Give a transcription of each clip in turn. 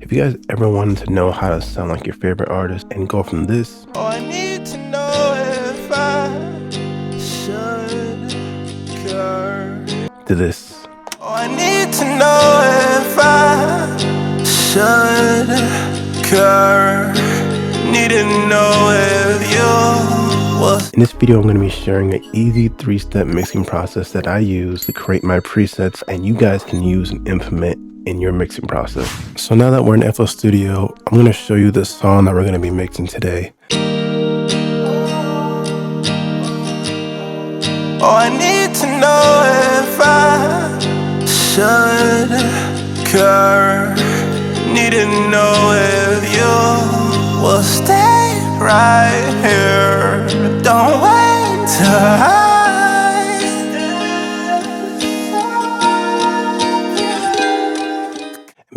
If you guys ever wanted to know how to sound like your favorite artist and go from this I need to know if I should care. to this, I need to know if I should care. Need to know if you was. in this video I'm going to be sharing an easy 3-step mixing process that I use to create my presets and you guys can use and implement in your mixing process. So now that we're in FL Studio, I'm going to show you the song that we're going to be mixing today. Oh, I need to know if I should care. Need to know if you will stay right here. Don't wait to hide.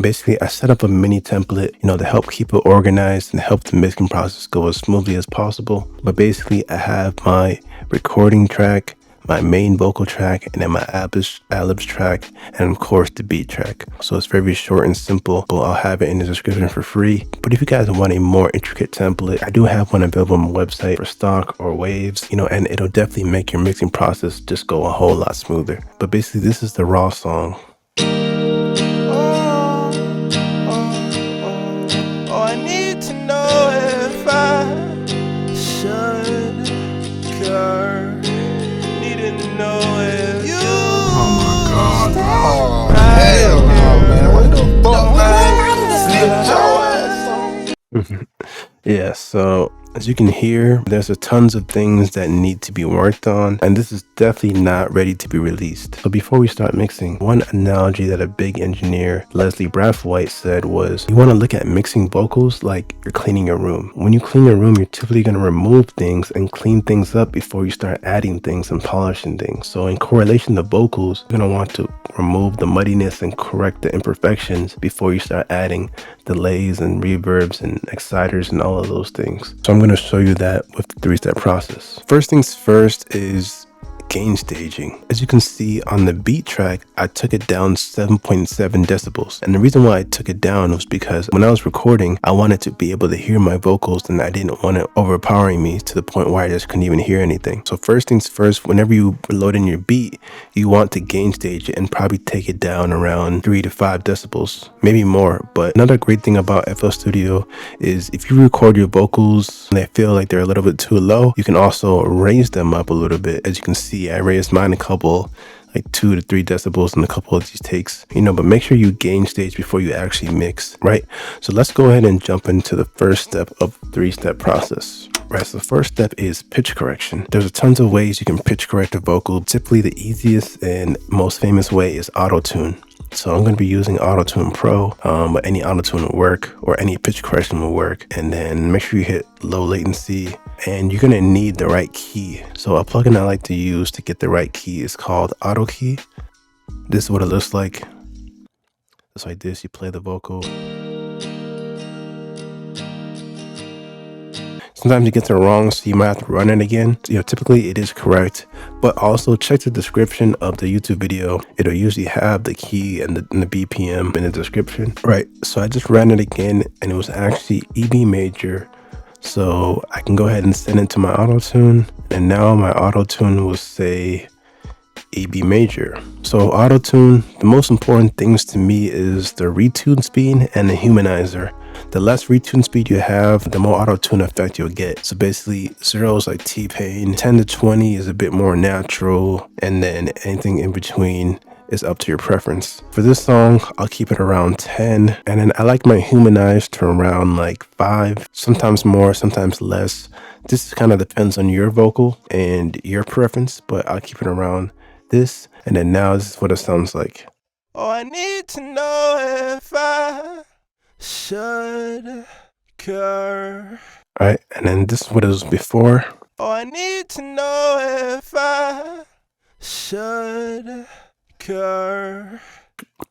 Basically, I set up a mini template, to help keep it organized and help the mixing process go as smoothly as possible. But basically, I have my recording track, my main vocal track, and then my ad-libs track, and of course the beat track. So it's very short and simple, but I'll have it in the description for free. But if you guys want a more intricate template, I do have one available on my website for stock or waves, and it'll definitely make your mixing process just go a whole lot smoother. But basically, this is the raw song. I need to know if I should care. Need to know if you. Oh my God. Oh, Hell no, man. What the fuck, man? Yeah, so as you can hear, there's tons of things that need to be worked on, and this is definitely not ready to be released. So before we start mixing, one analogy that a big engineer, Leslie Brathwaite, said was, you want to look at mixing vocals like you're cleaning your room. When you clean your room, you're typically going to remove things and clean things up before you start adding things and polishing things. So in correlation to vocals, you're going to want to remove the muddiness and correct the imperfections before you start adding delays and reverbs and exciters and all of those things. So I'm going to show you that with the 3-step process. First things first is gain staging. As you can see on the beat track, I took it down 7.7 decibels. And the reason why I took it down was because when I was recording, I wanted to be able to hear my vocals and I didn't want it overpowering me to the point where I just couldn't even hear anything. So first things first, whenever you load in your beat, you want to gain stage it and probably take it down around 3 to 5 decibels, maybe more. But another great thing about FL Studio is if you record your vocals and they feel like they're a little bit too low, you can also raise them up a little bit. As you can see, I raised mine a couple, like 2 to 3 decibels in a couple of these takes, but make sure you gain stage before you actually mix, right? So let's go ahead and jump into the first step of the 3-step process. Right, so the first step is pitch correction. There's tons of ways you can pitch correct a vocal. Typically the easiest and most famous way is auto-tune. So I'm going to be using Auto-Tune Pro, but any auto-tune will work or any pitch correction will work. And then make sure you hit low latency and you're going to need the right key. So a plugin I like to use to get the right key is called Auto Key. This is what it looks like. Just like this, you play the vocal. Sometimes it gets it wrong, so you might have to run it again. Typically it is correct, but also check the description of the YouTube video. It'll usually have the key and the BPM in the description. Right, so I just ran it again and it was actually E B major. So I can go ahead and send it to my auto-tune, and now my auto-tune will say E B major. So auto-tune, the most important things to me is the retune speed and the humanizer. The less retune speed you have, the more auto-tune effect you'll get. So basically 0 is like T-Pain, 10 to 20 is a bit more natural, and then anything in between is up to your preference. For this song, I'll keep it around 10, and then I like my humanized to around like 5, sometimes more, sometimes less. This kind of depends on your vocal and your preference, but I'll keep it around this, and then now this is what it sounds like. Oh, I need to know if I should care. Alright, and then this is what it was before. Oh, I need to know if I should care.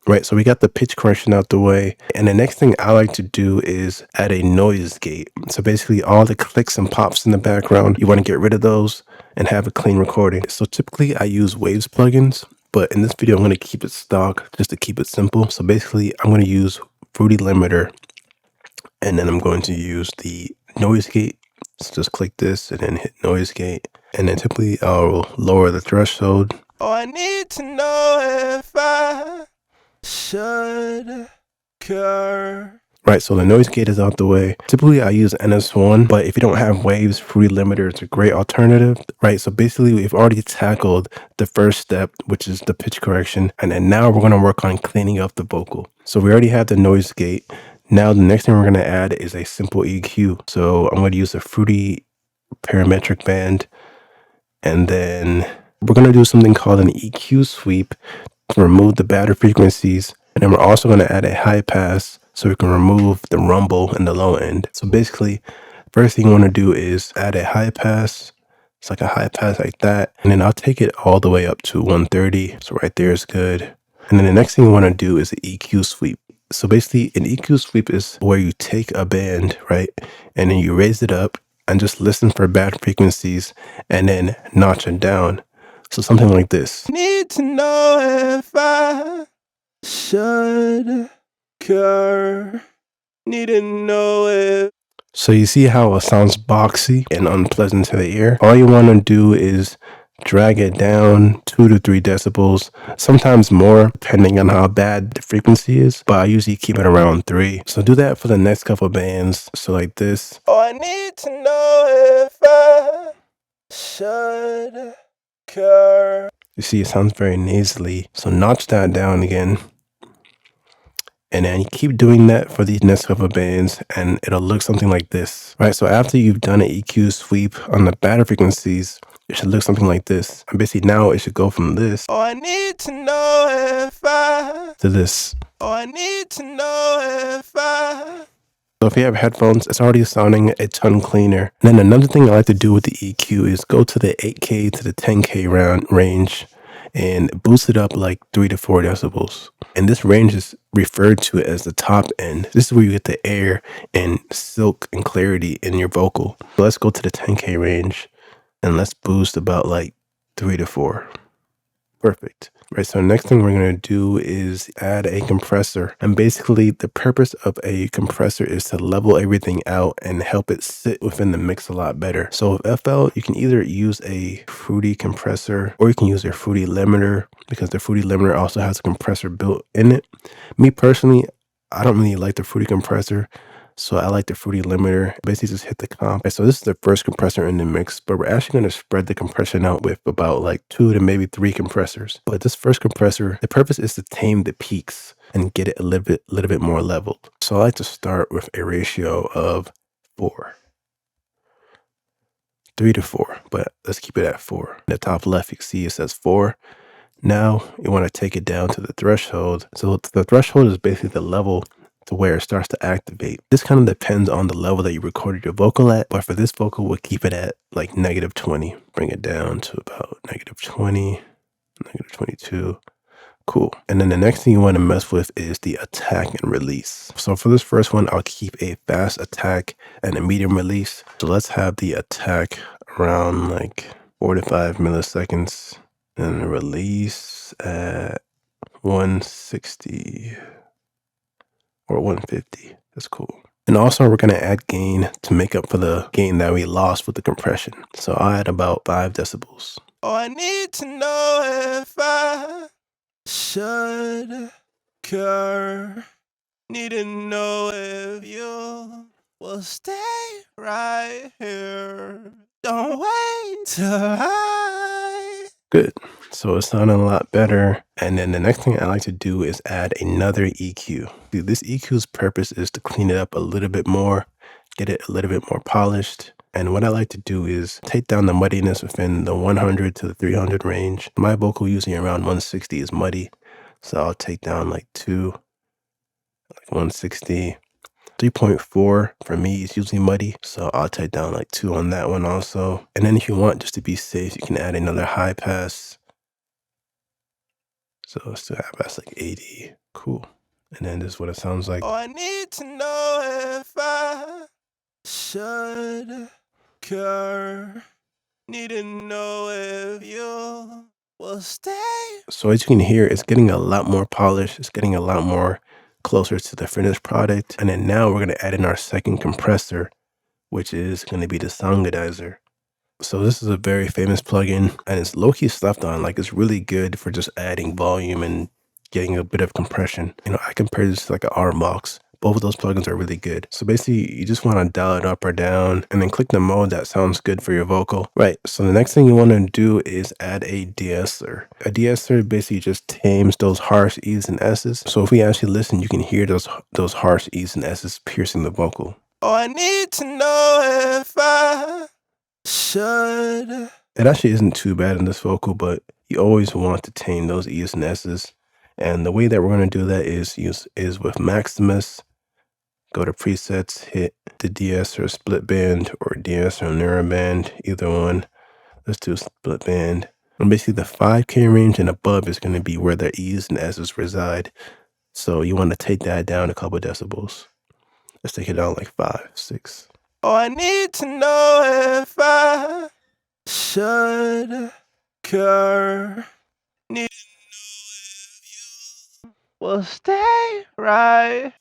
Right, so we got the pitch correction out the way, and the next thing I like to do is add a noise gate. So basically all the clicks and pops in the background, you want to get rid of those and have a clean recording. So typically I use Waves plugins, but in this video I'm going to keep it stock just to keep it simple. So basically I'm going to use Fruity Limiter, and then I'm going to use the noise gate. So just click this and then hit noise gate. And then typically I'll lower the threshold. Oh, I need to know if I should curve. Right, so the noise gate is out the way. Typically I use NS1, but if you don't have waves, Fruity Limiter is a great alternative. Right, so basically we've already tackled the first step, which is the pitch correction. And then now we're gonna work on cleaning up the vocal. So we already have the noise gate. Now the next thing we're gonna add is a simple EQ. So I'm gonna use a Fruity parametric band. And then we're gonna do something called an EQ sweep to remove the bad frequencies. And then we're also gonna add a high pass so we can remove the rumble in the low end. So basically, first thing you wanna do is add a high pass. It's like a high pass like that. And then I'll take it all the way up to 130. So right there is good. And then the next thing you wanna do is an EQ sweep. So basically an EQ sweep is where you take a band, right? And then you raise it up and just listen for bad frequencies and then notch it down. So something like this. Need to know if I should curve. Need to know if. So you see how it sounds boxy and unpleasant to the ear? All you want to do is drag it down 2 to 3 decibels, sometimes more depending on how bad the frequency is, but I usually keep it around 3. So do that for the next couple bands. So like this. Oh, I need to know if I should curve. You see, it sounds very nasally. So notch that down again. And then you keep doing that for these next couple of bands and it'll look something like this. Right, so after you've done an EQ sweep on the bad frequencies, it should look something like this. And basically now it should go from this Oh, I need to know if I. to this. Oh, I need to know if I. So if you have headphones, it's already sounding a ton cleaner. And then another thing I like to do with the EQ is go to the 8K to the 10K range and boost it up like 3 to 4 decibels. And this range is referred to as the top end. This is where you get the air and silk and clarity in your vocal. So let's go to the 10K range and let's boost about like 3 to 4. Perfect. Right, so next thing we're going to do is add a compressor. And basically the purpose of a compressor is to level everything out and help it sit within the mix a lot better. So with FL, you can either use a Fruity compressor or you can use a Fruity Limiter because the Fruity Limiter also has a compressor built in it. Me personally, I don't really like the Fruity compressor. So I like the Fruity Limiter. Basically just hit the comp. So this is the first compressor in the mix, but we're actually going to spread the compression out with about like 2 to maybe 3 compressors. But this first compressor, the purpose is to tame the peaks and get it a little bit more leveled. So I like to start with a ratio of 4. 3 to 4, but let's keep it at 4. In the top left, you can see it says 4. Now you want to take it down to the threshold. So the threshold is basically the level to where it starts to activate. This kind of depends on the level that you recorded your vocal at, but for this vocal, we'll keep it at like -20. Bring it down to about -20, -22. Cool. And then the next thing you want to mess with is the attack and release. So for this first one, I'll keep a fast attack and a medium release. So let's have the attack around like 4 to 5 milliseconds and the release at 160. Or 150. That's cool. And also we're going to add gain to make up for the gain that we lost with the compression. So I'll add about 5 decibels. Oh, I need to know if I should curve. Need to know if you will stay right here. Don't wait till I. Good. So it's sounding a lot better. And then the next thing I like to do is add another EQ. This EQ's purpose is to clean it up a little bit more, get it a little bit more polished. And what I like to do is take down the muddiness within the 100 to the 300 range. My vocal usually around 160 is muddy. So I'll take down like 2, like 160. 3.4 for me is usually muddy, so I'll take down like 2 on that one also. And then if you want, just to be safe, you can add another high pass. So let's do high pass like 80. Cool. And then this is what it sounds like. Oh, I need to know if I should curve. Need to know if you will stay. So as you can hear, it's getting a lot more polished. It's getting a lot more closer to the finished product. And then now we're going to add in our second compressor, which is going to be the Soundgoodizer. So this is a very famous plugin, and it's low-key slept on. Like, it's really good for just adding volume and getting a bit of compression. You know, I compare this to like an Armbox. Both of those plugins are really good. So basically, you just want to dial it up or down and then click the mode that sounds good for your vocal. Right, so the next thing you want to do is add a de-esser. A de-esser basically just tames those harsh E's and S's. So if we actually listen, you can hear those harsh E's and S's piercing the vocal. Oh, I need to know if I should. It actually isn't too bad in this vocal, but you always want to tame those E's and S's. And the way that we're going to do that is with Maximus. Go to presets, hit the de-esser split band or de-esser narrow band, either one. Let's do split band. And basically the 5K range and above is going to be where the E's and S's reside. So you want to take that down a couple decibels. Let's take it down like 5, 6. Oh, I need to know if I should care. Need to know if you will stay right.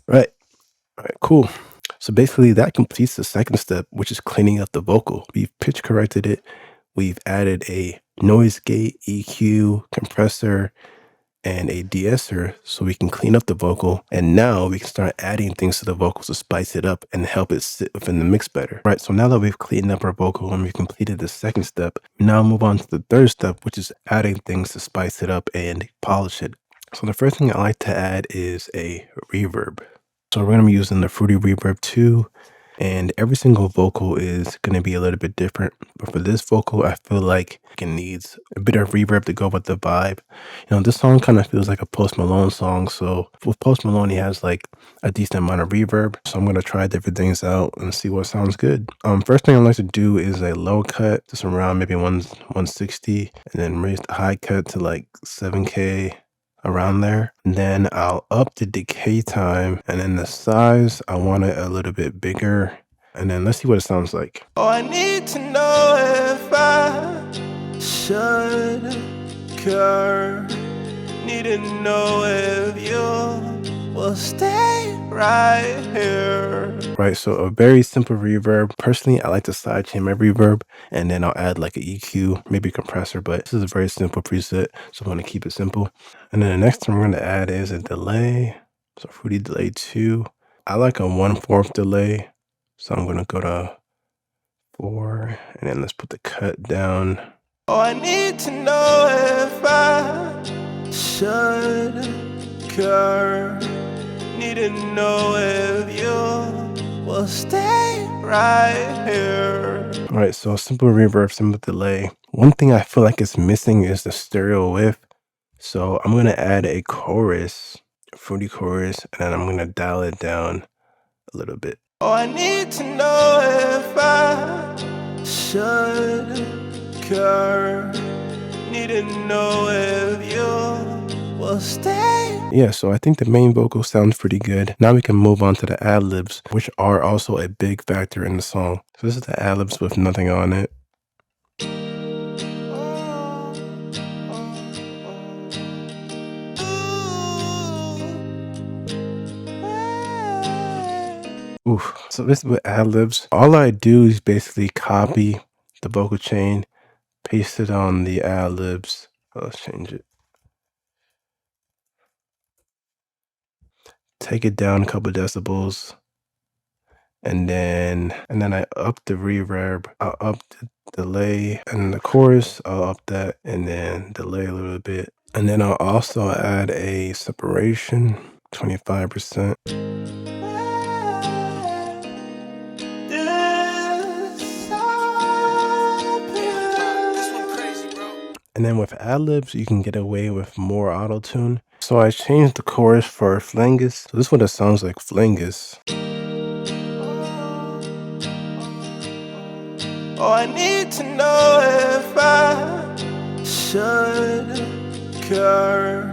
Right. All right, cool. So basically that completes the second step, which is cleaning up the vocal. We've pitch corrected it. We've added a noise gate, EQ, compressor, and a de-esser so we can clean up the vocal. And now we can start adding things to the vocals to spice it up and help it sit within the mix better. Right, so now that we've cleaned up our vocal and we've completed the second step, we now move on to the third step, which is adding things to spice it up and polish it. So the first thing I like to add is a reverb. So we're going to be using the Fruity Reverb 2, and every single vocal is going to be a little bit different. But for this vocal, I feel like it needs a bit of reverb to go with the vibe. You know, this song kind of feels like a Post Malone song. So with Post Malone, he has like a decent amount of reverb. So I'm going to try different things out and see what sounds good. First thing I like to do is a low cut, just around maybe 160, and then raise the high cut to like 7K. Around there. And then I'll up the decay time, and then the size, I want it a little bit bigger. And then let's see what it sounds like. Oh, I need to know if I should care. Need to know if you will stay right here. Right, so a very simple reverb. Personally, I like to sidechain my reverb, and then I'll add like an EQ, maybe a compressor, but this is a very simple preset, so I'm going to keep it simple. And then the next thing we're going to add is a delay. So Fruity Delay 2. I like a 1/4 delay, so I'm going to go to 4, and then let's put the cut down. Oh, I need to know if I should care. Need to know if you will stay right here. All right, so simple reverb, simple delay. One thing I feel like is missing is the stereo width. So I'm going to add a chorus, a Fruity chorus, and then I'm going to dial it down a little bit. Oh, I need to know if I should care. Need to know if you will stay. Yeah, so I think the main vocal sounds pretty good. Now we can move on to the ad-libs, which are also a big factor in the song. So this is the ad-libs with nothing on it. Oof. So this is with ad-libs. All I do is basically copy the vocal chain, paste it on the ad-libs. Let's change it. Take it down a couple decibels. And then I up the reverb, I'll up the delay, and the chorus, I'll up that, and then delay a little bit. And then I'll also add a separation, 25%. And then with ad-libs, you can get away with more auto-tune. So I changed the chorus for Flingus. So this is what it sounds like, Flingus. Oh, I need to know if I should care.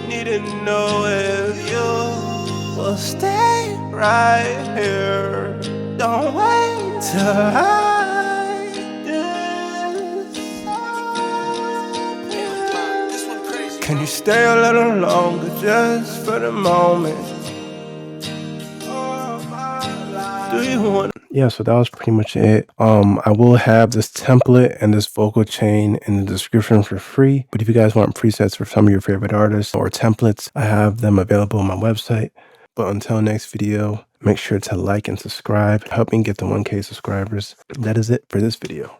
Need to know if you will stay right here. Don't wait till I disappear. Can you stay a little longer just for the moment? Do you want? Yeah, so that was pretty much it. I will have this template and this vocal chain in the description for free. But if you guys want presets for some of your favorite artists or templates, I have them available on my website. But until next video, make sure to like and subscribe. Help me get to 1K subscribers. That is it for this video.